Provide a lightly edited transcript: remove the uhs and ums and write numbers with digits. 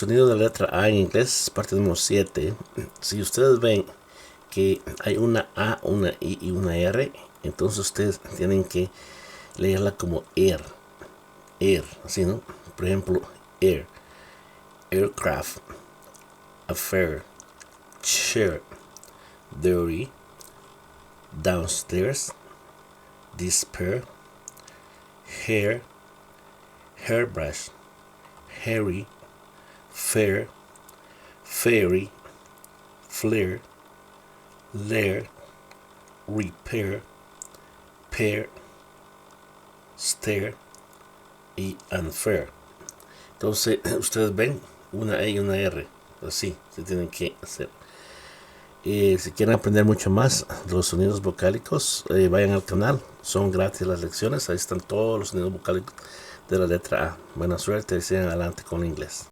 Sonido de la letra A en inglés, parte número 7. Si ustedes ven que hay una A, una I y una R, entonces ustedes tienen que leerla como air, así, ¿no? Por ejemplo, aircraft, affair, chair, dirty, downstairs, despair, hair, hairbrush, hairy, fair, fairy, flare, lair, repair, pair, stare y unfair. Entonces ustedes ven una E y una R, así se tienen que hacer. Si quieren aprender mucho más de los sonidos vocálicos, vayan al canal, son gratis las lecciones, ahí están todos los sonidos vocálicos de la letra A. Buena suerte y sigan adelante con el inglés.